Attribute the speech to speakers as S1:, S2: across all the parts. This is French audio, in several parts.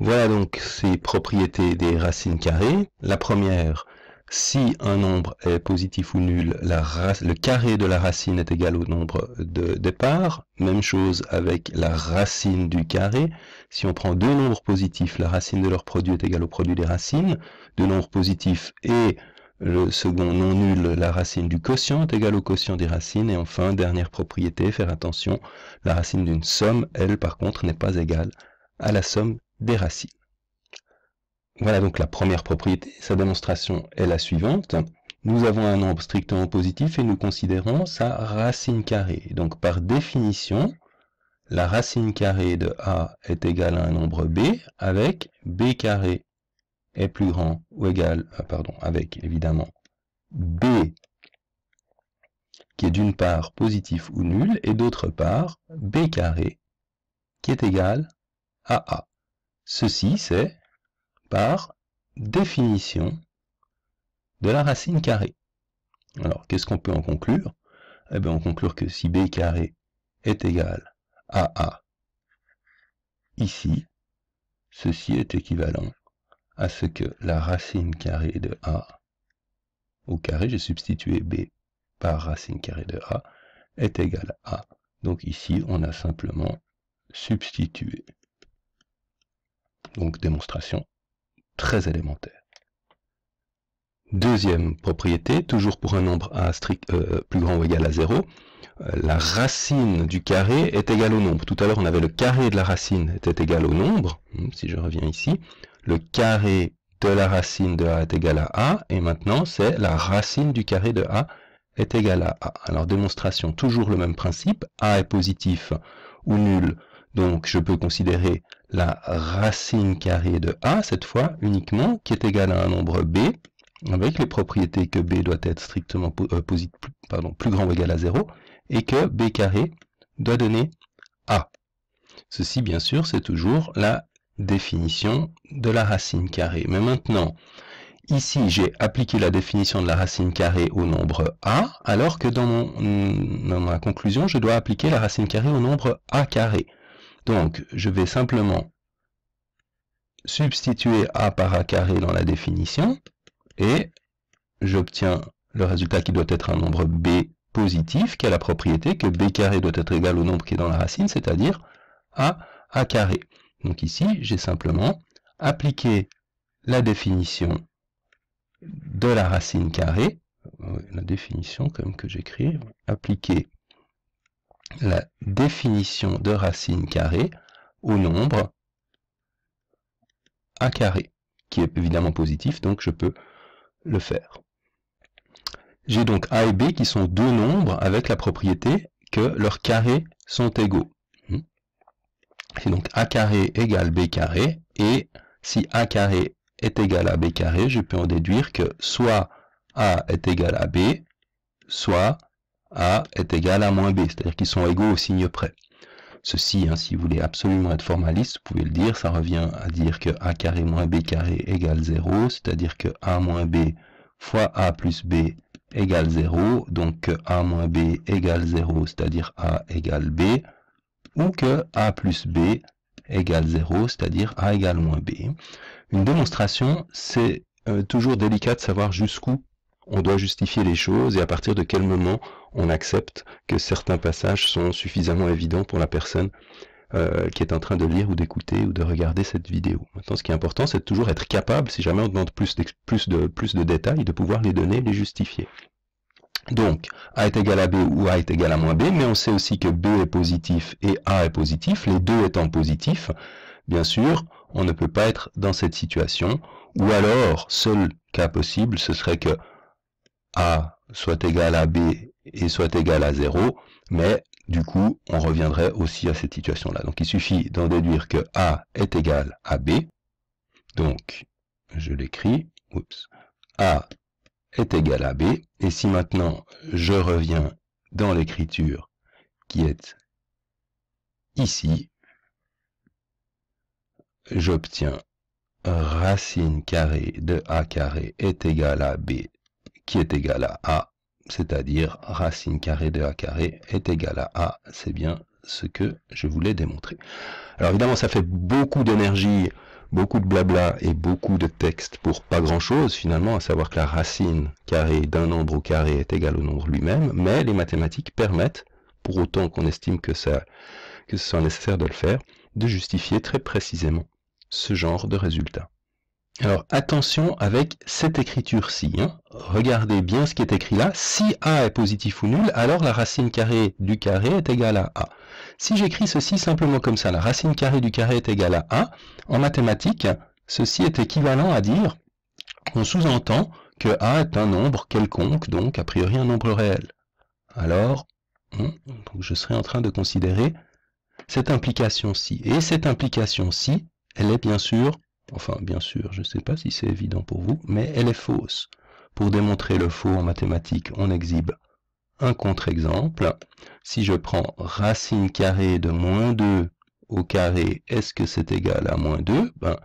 S1: Voilà donc ces propriétés des racines carrées. La première, si un nombre est positif ou nul, le carré de la racine est égal au nombre de départ. Même chose avec la racine du carré. Si on prend deux nombres positifs, la racine de leur produit est égale au produit des racines. Deux nombres positifs et le second non nul, la racine du quotient est égale au quotient des racines. Et enfin, dernière propriété, faire attention, la racine d'une somme, elle, par contre, n'est pas égale à la somme des racines. Voilà donc la première propriété. Sa démonstration est la suivante. Nous avons un nombre strictement positif et nous considérons sa racine carrée. Donc par définition, la racine carrée de a est égale à un nombre b avec b carré est plus grand ou égal, avec évidemment b qui est d'une part positif ou nul et d'autre part b carré qui est égal à a. Ceci c'est par définition de la racine carrée. Alors, qu'est-ce qu'on peut en conclure? Eh bien, on conclut que si b carré est égal à a, ici, ceci est équivalent à ce que la racine carrée de a au carré, j'ai substitué b par racine carrée de a, est égal à a. Donc ici, on a simplement substitué. Donc, démonstration très élémentaire. Deuxième propriété, toujours pour un nombre a plus grand ou égal à 0, la racine du carré est égale au nombre. Tout à l'heure, on avait le carré de la racine était égal au nombre. Si je reviens ici, le carré de la racine de a est égal à a, et maintenant, c'est la racine du carré de a est égal à a. Alors, démonstration, toujours le même principe, a est positif ou nul, donc je peux considérer la racine carrée de a, cette fois uniquement, qui est égale à un nombre b, avec les propriétés que b doit être strictement plus grand ou égal à 0, et que b carré doit donner a. Ceci, bien sûr, c'est toujours la définition de la racine carrée. Mais maintenant, ici, j'ai appliqué la définition de la racine carrée au nombre a, alors que dans ma conclusion, je dois appliquer la racine carrée au nombre a carré. Donc, je vais simplement substituer a par a carré dans la définition, et j'obtiens le résultat qui doit être un nombre b positif, qui a la propriété que b carré doit être égal au nombre qui est dans la racine, c'est-à-dire a carré. Donc ici, j'ai simplement appliqué la définition de la racine carrée, la définition comme que j'écris, appliquer la définition de racine carrée au nombre a carré, qui est évidemment positif, donc je peux le faire. J'ai donc a et b qui sont deux nombres avec la propriété que leurs carrés sont égaux. C'est donc a carré égale b carré, et si a carré est égal à b carré, je peux en déduire que soit a est égal à b, soit a est égal à moins b, c'est-à-dire qu'ils sont égaux au signe près. Ceci, si vous voulez absolument être formaliste, vous pouvez le dire, ça revient à dire que a carré moins b carré égale 0, c'est-à-dire que a moins b fois a plus b égale 0, donc que a moins b égale 0, c'est-à-dire a égale b, ou que a plus b égale 0, c'est-à-dire a égale moins b. Une démonstration, c'est toujours délicat de savoir jusqu'où on doit justifier les choses et à partir de quel moment on accepte que certains passages sont suffisamment évidents pour la personne qui est en train de lire ou d'écouter ou de regarder cette vidéo. Maintenant, ce qui est important, c'est de toujours être capable, si jamais on demande plus de détails, de pouvoir les donner et les justifier. Donc, a est égal à b ou a est égal à moins b, mais on sait aussi que b est positif et a est positif, les deux étant positifs. Bien sûr, on ne peut pas être dans cette situation, ou alors, seul cas possible, ce serait que a soit égal à b et soit égal à 0, mais du coup, on reviendrait aussi à cette situation-là. Donc, il suffit d'en déduire que a est égal à b, donc, je l'écris, a est égal à b, et si maintenant je reviens dans l'écriture qui est ici, j'obtiens racine carrée de a carré est égal à b qui est égal à a, c'est-à-dire racine carrée de a carré est égal à a, c'est bien ce que je voulais démontrer. Alors évidemment ça fait beaucoup d'énergie, beaucoup de blabla et beaucoup de texte pour pas grand-chose finalement, à savoir que la racine carrée d'un nombre au carré est égale au nombre lui-même, mais les mathématiques permettent, pour autant qu'on estime que ce soit nécessaire de le faire, de justifier très précisément ce genre de résultat. Alors attention avec cette écriture-ci, hein. Regardez bien ce qui est écrit là. Si A est positif ou nul, alors la racine carrée du carré est égale à A. Si j'écris ceci simplement comme ça, la racine carrée du carré est égale à A, en mathématiques, ceci est équivalent à dire, on sous-entend que A est un nombre quelconque, donc a priori un nombre réel. Alors, donc je serai en train de considérer cette implication-ci. Et cette implication-ci, elle est bien sûr, je ne sais pas si c'est évident pour vous, mais elle est fausse. Pour démontrer le faux en mathématiques, on exhibe un contre-exemple. Si je prends racine carrée de moins 2 au carré, est-ce que c'est égal à moins 2? Ben,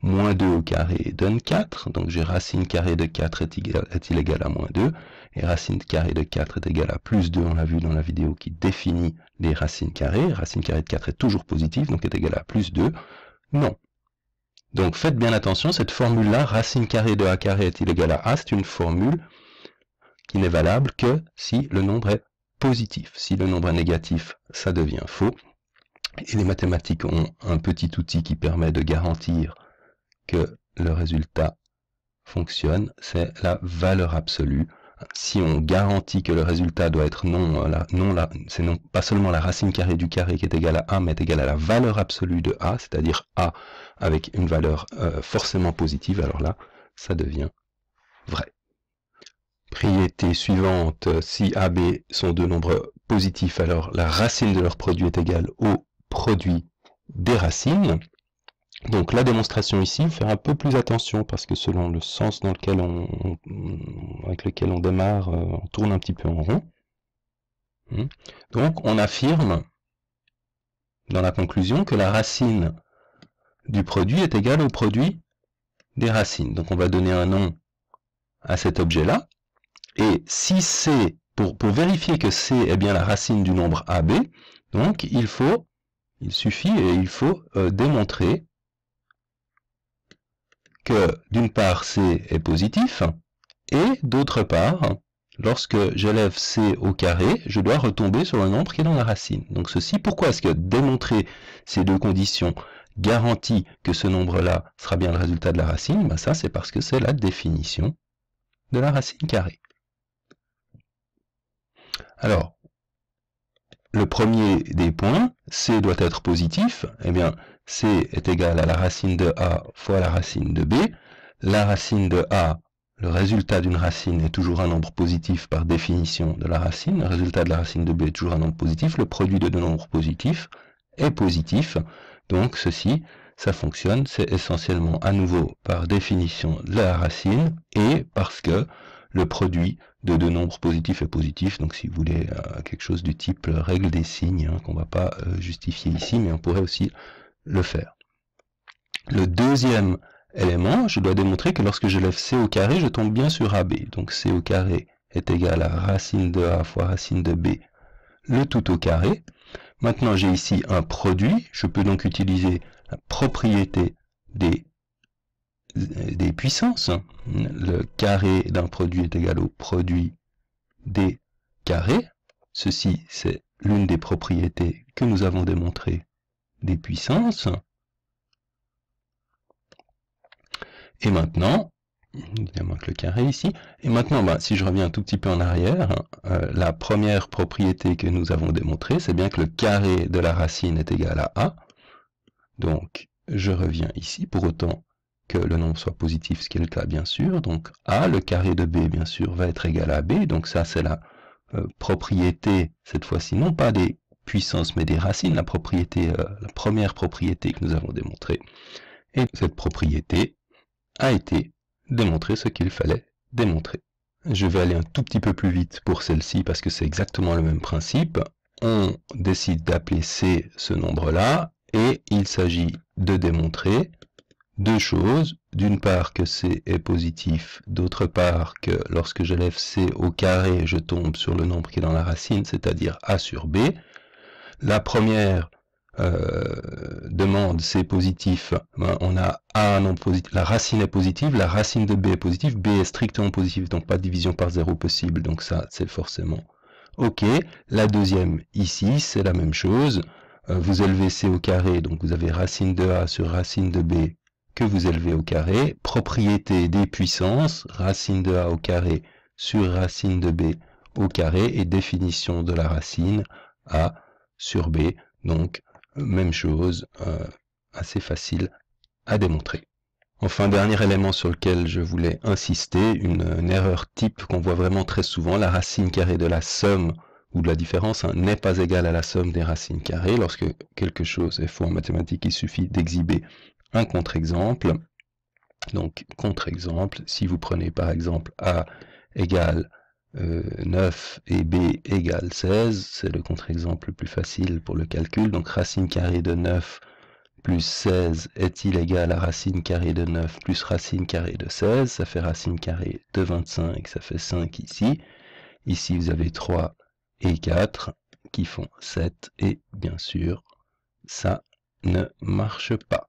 S1: moins 2 au carré donne 4, donc j'ai racine carrée de 4 est-il égal à moins 2, et racine carrée de 4 est égal à plus 2, on l'a vu dans la vidéo qui définit les racines carrées. Racine carrée de 4 est toujours positive, donc est égal à plus 2. Non. Donc faites bien attention, cette formule-là, racine carrée de a carré est-il égal à a, c'est une formule qui n'est valable que si le nombre est positif. Si le nombre est négatif, ça devient faux. Et les mathématiques ont un petit outil qui permet de garantir que le résultat fonctionne, c'est la valeur absolue. Si on garantit que le résultat doit être c'est non pas seulement la racine carrée du carré qui est égale à a, mais est égale à la valeur absolue de a, c'est-à-dire a avec une valeur forcément positive, alors là, ça devient vrai. Propriété suivante, si a, b sont deux nombres positifs, alors la racine de leur produit est égale au produit des racines. Donc la démonstration ici, faire un peu plus attention parce que selon le sens dans lequel avec lequel on démarre, on tourne un petit peu en rond. Donc on affirme dans la conclusion que la racine du produit est égale au produit des racines. Donc on va donner un nom à cet objet-là. Et si c'est, pour vérifier que C est bien la racine du nombre AB, donc il faut démontrer que d'une part C est positif, et d'autre part, lorsque j'élève C au carré, je dois retomber sur le nombre qui est dans la racine. Donc ceci, pourquoi est-ce que démontrer ces deux conditions garantit que ce nombre-là sera bien le résultat de la racine? Ben ça, c'est parce que c'est la définition de la racine carrée. Alors, le premier des points, C doit être positif, eh bien, C est égal à la racine de A fois la racine de B. La racine de A, le résultat d'une racine est toujours un nombre positif par définition de la racine. Le résultat de la racine de B est toujours un nombre positif. Le produit de deux nombres positifs est positif. Donc ceci, ça fonctionne, c'est essentiellement à nouveau par définition de la racine et parce que le produit de deux nombres positifs est positif, donc si vous voulez quelque chose du type règle des signes, hein, qu'on ne va pas justifier ici, mais on pourrait aussi le faire. Le deuxième élément, je dois démontrer que lorsque j'élève C au carré, je tombe bien sur AB. Donc C au carré est égal à racine de A fois racine de B, le tout au carré. Maintenant j'ai ici un produit, je peux donc utiliser la propriété des puissances. Le carré d'un produit est égal au produit des carrés. Ceci, c'est l'une des propriétés que nous avons démontrées des puissances. Et maintenant, il manque le carré ici. Et maintenant, si je reviens un tout petit peu en arrière, la première propriété que nous avons démontrée, c'est bien que le carré de la racine est égal à A. Donc, je reviens ici, pour autant que le nombre soit positif, ce qui est le cas bien sûr. Donc A, le carré de B, bien sûr, va être égal à B. Donc ça, c'est la propriété, cette fois-ci, non pas des puissances, mais des racines, la première propriété que nous avons démontrée. Et cette propriété a été démontrée ce qu'il fallait démontrer. Je vais aller un tout petit peu plus vite pour celle-ci, parce que c'est exactement le même principe. On décide d'appeler C ce nombre-là, et il s'agit de démontrer deux choses, d'une part que C est positif, d'autre part que lorsque j'élève C au carré, je tombe sur le nombre qui est dans la racine, c'est-à-dire A sur B. La première demande C positif, ben, on a A non positif, la racine est positive, la racine de B est positive, B est strictement positive, donc pas de division par 0 possible, donc ça c'est forcément OK. La deuxième ici, c'est la même chose, vous élevez C au carré, donc vous avez racine de A sur racine de B que vous élevez au carré, propriété des puissances, racine de A au carré sur racine de B au carré, et définition de la racine A sur B, donc même chose, assez facile à démontrer. Enfin, dernier élément sur lequel je voulais insister, une erreur type qu'on voit vraiment très souvent, la racine carrée de la somme ou de la différence n'est pas égale à la somme des racines carrées. Lorsque quelque chose est faux en mathématiques, il suffit d'exhiber un contre-exemple. Donc, contre-exemple, si vous prenez par exemple A égale 9 et B égale 16, c'est le contre-exemple le plus facile pour le calcul. Donc racine carrée de 9 plus 16 est-il égal à racine carrée de 9 plus racine carrée de 16? Ça fait racine carrée de 25, ça fait 5 ici. Ici vous avez 3 et 4 qui font 7, et bien sûr ça ne marche pas.